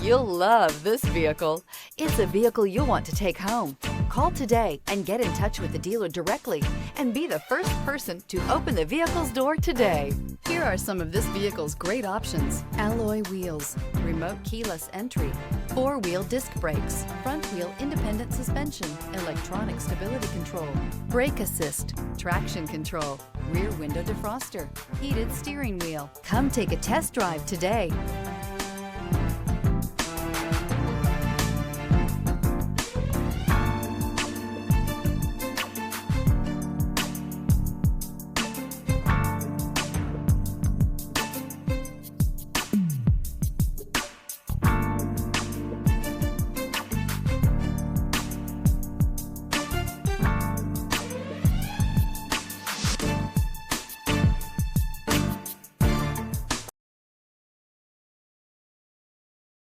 You'll love this vehicle. It's a vehicle you'll want to take home. Call today and get in touch with the dealer directly and be the first person to open the vehicle's door today. Here are some of this vehicle's great options: alloy wheels, remote keyless entry, four-wheel disc brakes, front wheel independent suspension, electronic stability control, brake assist, traction control, rear window defroster, heated steering wheel. Come take a test drive today.